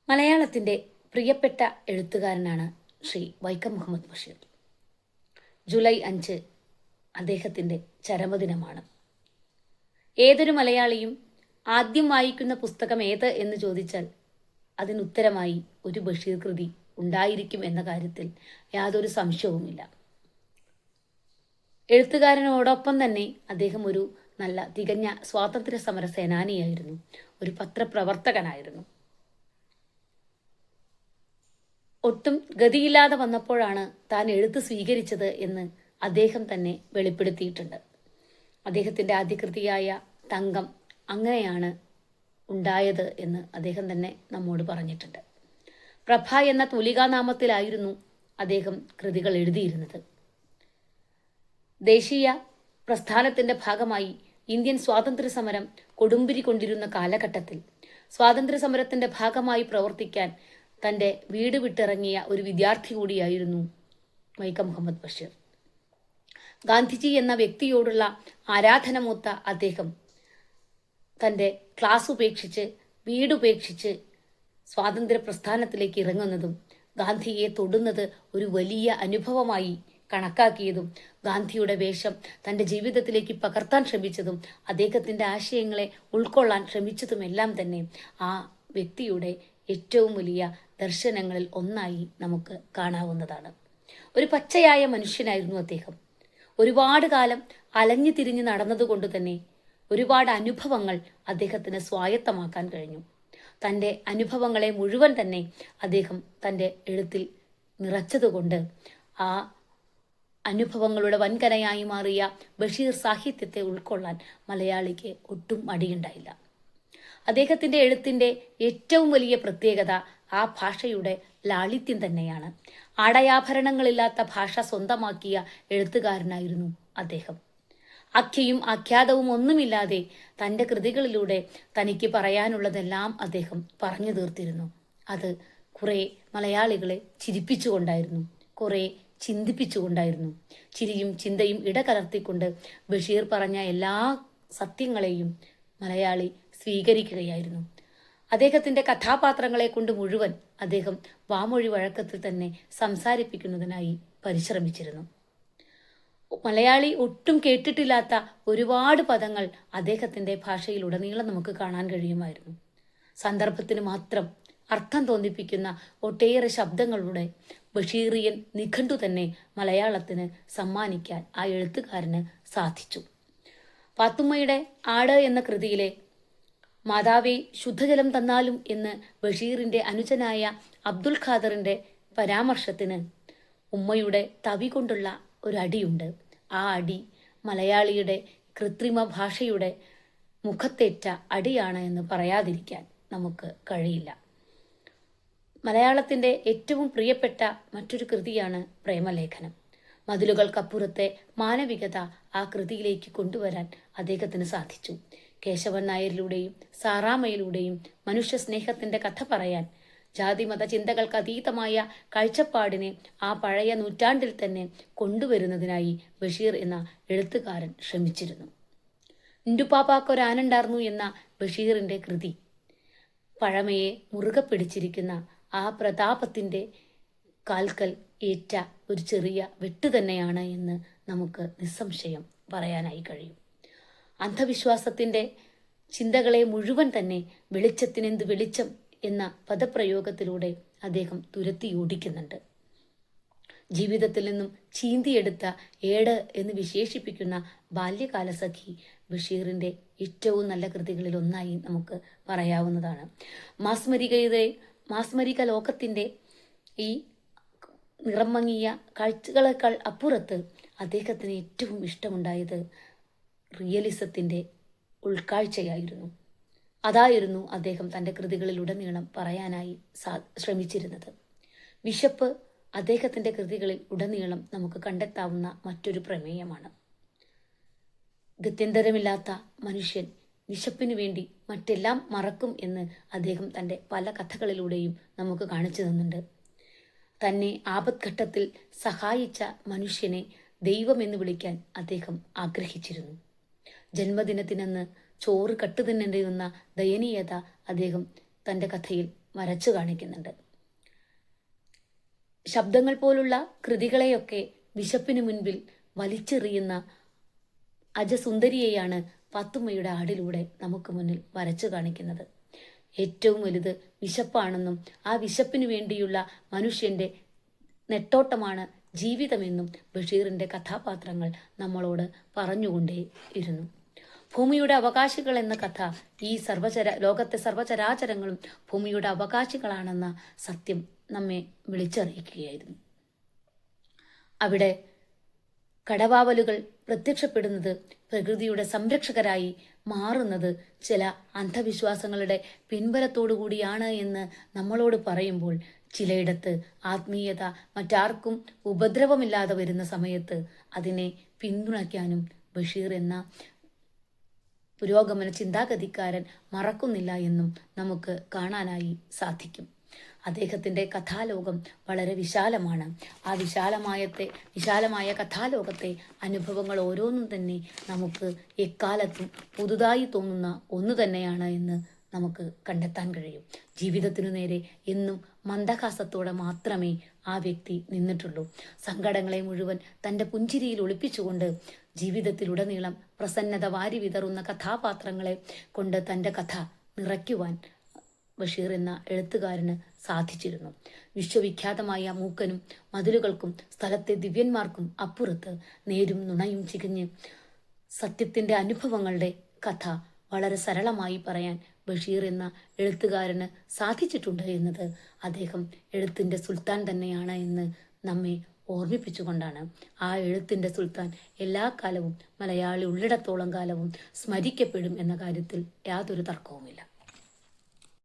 മലയാളത്തിൻ്റെ പ്രിയപ്പെട്ട എഴുത്തുകാരനാണ് ശ്രീ വൈക്കം മുഹമ്മദ് ബഷീർ. ജൂലൈ 5 അദ്ദേഹത്തിൻ്റെ ചരമദിനമാണ്. ഏതൊരു മലയാളിയും ആദ്യം വായിക്കുന്ന പുസ്തകം ഏത് എന്ന് ചോദിച്ചാൽ അതിനുത്തരമായി ഒരു ബഷീർ കൃതി ഉണ്ടായിരിക്കും എന്ന കാര്യത്തിൽ യാതൊരു സംശയവുമില്ല. എഴുത്തുകാരനോടൊപ്പം തന്നെ അദ്ദേഹം ഒരു നല്ല തികഞ്ഞ സ്വാതന്ത്ര്യ സമര സേനാനിയായിരുന്നു, ഒരു പത്രപ്രവർത്തകനായിരുന്നു. ഒട്ടും ഗതിയില്ലാതെ വന്നപ്പോഴാണ് താൻ എഴുത്ത് സ്വീകരിച്ചത് എന്ന് അദ്ദേഹം തന്നെ വെളിപ്പെടുത്തിയിട്ടുണ്ട്. അദ്ദേഹത്തിൻ്റെ ആദ്യകൃതിയായ തങ്കം അങ്ങനെയാണ് ഉണ്ടായത് എന്ന് അദ്ദേഹം തന്നെ നമ്മോട് പറഞ്ഞിട്ടുണ്ട്. പ്രഭ എന്ന തൂലികാനാമത്തിലായിരുന്നു അദ്ദേഹം കൃതികൾ എഴുതിയിരുന്നത്. ദേശീയ പ്രസ്ഥാനത്തിൻ്റെ ഭാഗമായി ഇന്ത്യൻ സ്വാതന്ത്ര്യ സമരം കൊടുമ്പിരി കൊണ്ടിരുന്ന കാലഘട്ടത്തിൽ സ്വാതന്ത്ര്യ സമരത്തിൻ്റെ ഭാഗമായി പ്രവർത്തിക്കാൻ തൻ്റെ വീട് വിട്ടിറങ്ങിയ ഒരു വിദ്യാർത്ഥി കൂടിയായിരുന്നു വൈക്കം മുഹമ്മദ് ബഷീർ. ഗാന്ധിജി എന്ന വ്യക്തിയോടുള്ള ആരാധനമൂത്ത അദ്ദേഹം തൻ്റെ ക്ലാസ് ഉപേക്ഷിച്ച് വീടുപേക്ഷിച്ച് സ്വാതന്ത്ര്യ പ്രസ്ഥാനത്തിലേക്ക് ഇറങ്ങുന്നതും ഗാന്ധിയെ തൊടുന്നത് ഒരു വലിയ അനുഭവമായി കണക്കാക്കിയതും ഗാന്ധിയുടെ വേഷം തൻ്റെ ജീവിതത്തിലേക്ക് പകർത്താൻ ശ്രമിച്ചതും അദ്ദേഹത്തിൻ്റെ ആശയങ്ങളെ ഉൾക്കൊള്ളാൻ ശ്രമിച്ചതുമെല്ലാം തന്നെ ആ വ്യക്തിയുടെ ഏറ്റവും വലിയ ദർശനങ്ങളിൽ ഒന്നായി നമുക്ക് കാണാവുന്നതാണ്. ഒരു പച്ചയായ മനുഷ്യനായിരുന്നു അദ്ദേഹം. ഒരുപാട് കാലം അലഞ്ഞു തിരിഞ്ഞ് നടന്നതുകൊണ്ട് തന്നെ ഒരുപാട് അനുഭവങ്ങൾ അദ്ദേഹത്തിന് സ്വായത്തമാക്കാൻ കഴിഞ്ഞു. തൻ്റെ അനുഭവങ്ങളെ മുഴുവൻ തന്നെ അദ്ദേഹം തൻ്റെ എഴുത്തിൽ നിറച്ചതുകൊണ്ട് ആ അനുഭവങ്ങളുടെ വൻകരയായി മാറിയ ബഷീർ സാഹിത്യത്തെ ഉൾക്കൊള്ളാൻ മലയാളിക്ക് ഒട്ടും മടിയുണ്ടായില്ല. അദ്ദേഹത്തിൻ്റെ എഴുത്തിൻ്റെ ഏറ്റവും വലിയ പ്രത്യേകത ആ ഭാഷയുടെ ലാളിത്യം തന്നെയാണ്. ആടയാഭരണങ്ങളില്ലാത്ത ഭാഷ സ്വന്തമാക്കിയ എഴുത്തുകാരനായിരുന്നു അദ്ദേഹം. ആഖ്യയും ആഖ്യാതവും ഒന്നുമില്ലാതെ തൻ്റെ കൃതികളിലൂടെ തനിക്ക് പറയാനുള്ളതെല്ലാം അദ്ദേഹം പറഞ്ഞു തീർത്തിരുന്നു. അത് കുറേ മലയാളികളെ ചിരിപ്പിച്ചുകൊണ്ടായിരുന്നു, കുറേ ചിന്തിപ്പിച്ചുകൊണ്ടായിരുന്നു. ചിരിയും ചിന്തയും ഇടകലർത്തിക്കൊണ്ട് ബഷീർ പറഞ്ഞ എല്ലാ സത്യങ്ങളെയും മലയാളി സ്വീകരിക്കുകയായിരുന്നു. അദ്ദേഹത്തിൻ്റെ കഥാപാത്രങ്ങളെ കൊണ്ട് മുഴുവൻ അദ്ദേഹം വാമൊഴി വഴക്കത്തിൽ തന്നെ സംസാരിപ്പിക്കുന്നതിനായി പരിശ്രമിച്ചിരുന്നു. മലയാളി ഒട്ടും കേട്ടിട്ടില്ലാത്ത ഒരുപാട് പദങ്ങൾ അദ്ദേഹത്തിൻ്റെ ഭാഷയിലുടനീളം നമുക്ക് കാണാൻ കഴിയുമായിരുന്നു. സന്ദർഭത്തിന് മാത്രം അർത്ഥം തോന്നിപ്പിക്കുന്ന ഒട്ടേറെ ശബ്ദങ്ങളുടെ ബഷീറിയൻ നിഘണ്ടു തന്നെ മലയാളത്തിന് സമ്മാനിക്കാൻ ആ എഴുത്തുകാരന് സാധിച്ചു. പാത്തുമ്മയുടെ ആട് എന്ന കൃതിയിലെ മാതാവേ ശുദ്ധജലം തന്നാലും എന്ന് ബഷീറിൻ്റെ അനുജനായ അബ്ദുൽ ഖാദറിൻ്റെ പരാമർശത്തിന് ഉമ്മയുടെ തവി കൊണ്ടുള്ള ഒരടിയുണ്ട്. ആ അടി മലയാളിയുടെ കൃത്രിമ ഭാഷയുടെ മുഖത്തേറ്റ അടിയാണ് എന്ന് പറയാതിരിക്കാൻ നമുക്ക് കഴിയില്ല. മലയാളത്തിൻ്റെ ഏറ്റവും പ്രിയപ്പെട്ട മറ്റൊരു കൃതിയാണ് പ്രേമലേഖനം. മതിലുകൾക്കപ്പുറത്തെ മാനവികത ആ കൃതിയിലേക്ക് കൊണ്ടുവരാൻ അദ്ദേഹത്തിന് സാധിച്ചു. കേശവൻ നായരിലൂടെയും സാറാമ്മയിലൂടെയും മനുഷ്യ സ്നേഹത്തിൻ്റെ കഥ പറയാൻ, ജാതിമത ചിന്തകൾക്ക് അതീതമായ കാഴ്ചപ്പാടിനെ ആ പഴയ നൂറ്റാണ്ടിൽ തന്നെ കൊണ്ടുവരുന്നതിനായി ബഷീർ എന്ന എഴുത്തുകാരൻ ശ്രമിച്ചിരുന്നു. ഇന്റുപ്പാപ്പാക്കൊരാനുണ്ടാർന്നു എന്ന ബഷീറിൻ്റെ കൃതി പഴമയെ മുറുകെ പിടിച്ചിരിക്കുന്ന ആ പ്രതാപത്തിൻ്റെ കാൽക്കൽ ഏറ്റ ഒരു ചെറിയ വെട്ട് തന്നെയാണ് എന്ന് നമുക്ക് നിസ്സംശയം പറയാനായി കഴിയും. അന്ധവിശ്വാസത്തിൻ്റെ ചിന്തകളെ മുഴുവൻ തന്നെ വെളിച്ചത്തിനെന്ത് വെളിച്ചം എന്ന പദപ്രയോഗത്തിലൂടെ അദ്ദേഹം തുരത്തിയോടിക്കുന്നുണ്ട്. ജീവിതത്തിൽ നിന്നും ചീന്തിയെടുത്ത ഏട് എന്ന് വിശേഷിപ്പിക്കുന്ന ബാല്യകാലസഖി ബഷീറിൻ്റെ ഏറ്റവും നല്ല കൃതികളിൽ ഒന്നായി നമുക്ക് പറയാവുന്നതാണ്. മാസ്മരിക ലോകത്തിൻ്റെ ഈ നിറം മങ്ങിയ കാഴ്ചകളേക്കാൾ അപ്പുറത്ത് അദ്ദേഹത്തിന് ഏറ്റവും ഇഷ്ടമുണ്ടായത് റിയലിസത്തിൻ്റെ ഉൾക്കാഴ്ചയായിരുന്നു. അതായിരുന്നു അദ്ദേഹം തൻ്റെ കൃതികളിലുടനീളം പറയാനായി ശ്രമിച്ചിരുന്നത്. വിശപ്പ് അദ്ദേഹത്തിൻ്റെ കൃതികളിൽ ഉടനീളം നമുക്ക് കണ്ടെത്താവുന്ന മറ്റൊരു പ്രമേയമാണ്. ഗത്യന്തരമില്ലാത്ത മനുഷ്യൻ വിശപ്പിനു വേണ്ടി മറ്റെല്ലാം മറക്കും എന്ന് അദ്ദേഹം തൻ്റെ പല കഥകളിലൂടെയും നമുക്ക് കാണിച്ചു തന്നുണ്ട്. തന്നെ ആപത്ഘട്ടത്തിൽ സഹായിച്ച മനുഷ്യനെ ദൈവമെന്ന് വിളിക്കാൻ അദ്ദേഹം ആഗ്രഹിച്ചിരുന്നു. ജന്മദിനത്തിനെന്ന് ചോറ് കട്ടുതിന്നേണ്ടിരുന്ന ദയനീയത അദ്ദേഹം തൻ്റെ കഥയിൽ വരച്ചു കാണിക്കുന്നുണ്ട്. ശബ്ദങ്ങൾ പോലുള്ള കൃതികളെയൊക്കെ വിശപ്പിന് മുൻപിൽ വലിച്ചെറിയുന്ന അജസുന്ദരിയെയാണ് പാത്തുമ്മയുടെ ആടിലൂടെ നമുക്ക് മുന്നിൽ വരച്ചു കാണിക്കുന്നത്. ഏറ്റവും വലുത് വിശപ്പാണെന്നും ആ വിശപ്പിന് വേണ്ടിയുള്ള മനുഷ്യൻ്റെ നെട്ടോട്ടമാണ് ജീവിതമെന്നും ബഷീറിൻ്റെ കഥാപാത്രങ്ങൾ നമ്മളോട് പറഞ്ഞുകൊണ്ടേയിരുന്നു. ഭൂമിയുടെ അവകാശികൾ എന്ന കഥ ഈ ലോകത്തെ സർവചരാചരങ്ങളും ഭൂമിയുടെ അവകാശികളാണെന്ന സത്യം നമ്മെ വിളിച്ചറിയിക്കുകയായിരുന്നു. അവിടെ കടവാവലുകൾ പ്രത്യക്ഷപ്പെടുന്നത്, പ്രകൃതിയുടെ സംരക്ഷകരായി മാറുന്നത് ചില അന്ധവിശ്വാസങ്ങളുടെ പിൻബലത്തോടുകൂടിയാണ് എന്ന് നമ്മളോട് പറയുമ്പോൾ, ചിലയിടത്ത് ആത്മീയത മറ്റാർക്കും ഉപദ്രവമില്ലാതെ വരുന്ന സമയത്ത് അതിനെ പിന്തുണയ്ക്കാനും ബഷീർ എന്ന പുരോഗമന ചിന്താഗതിക്കാരൻ മറക്കുന്നില്ല എന്നും നമുക്ക് കാണാനായി സാധിക്കും. അദ്ദേഹത്തിൻ്റെ കഥാലോകം വളരെ വിശാലമാണ്. ആ വിശാലമായ കഥാലോകത്തെ അനുഭവങ്ങൾ ഓരോന്നും തന്നെ നമുക്ക് എക്കാലത്തും പുതുതായി തോന്നുന്ന ഒന്ന് തന്നെയാണ് എന്ന് നമുക്ക് കണ്ടെത്താൻ കഴിയും. ജീവിതത്തിനു നേരെ എന്നും മന്ദഹാസത്തോടെ മാത്രമേ ആ വ്യക്തി നിന്നിട്ടുള്ളൂ. സങ്കടങ്ങളെ മുഴുവൻ തൻ്റെ പുഞ്ചിരിയിൽ ഒളിപ്പിച്ചുകൊണ്ട് ജീവിതത്തിലുടനീളം പ്രസന്നത വാരി വിതറുന്ന കഥാപാത്രങ്ങളെ കൊണ്ട് തൻ്റെ കഥ നിറയ്ക്കുവാൻ ബഷീർ എന്ന എഴുത്തുകാരന് സാധിച്ചിരുന്നു. വിശ്വവിഖ്യാതമായ മൂക്കനും മതിലുകൾക്കും സ്ഥലത്തെ ദിവ്യന്മാർക്കും അപ്പുറത്ത് നേരും നുണയും ചികഞ്ഞ് സത്യത്തിൻ്റെ അനുഭവങ്ങളുടെ കഥ വളരെ സരളമായി പറയാൻ ബഷീർ എന്ന എഴുത്തുകാരന് സാധിച്ചിട്ടുണ്ട് എന്നത് അദ്ദേഹം എഴുത്തിൻ്റെ സുൽത്താൻ തന്നെയാണ് എന്ന് നമ്മെ ഓർമ്മിപ്പിച്ചുകൊണ്ടാണ്. ആ എഴുത്തിൻ്റെ സുൽത്താൻ എല്ലാ കാലവും മലയാളി ഉള്ളിടത്തോളം കാലവും സ്മരിക്കപ്പെടും എന്ന കാര്യത്തിൽ യാതൊരു തർക്കവുമില്ല.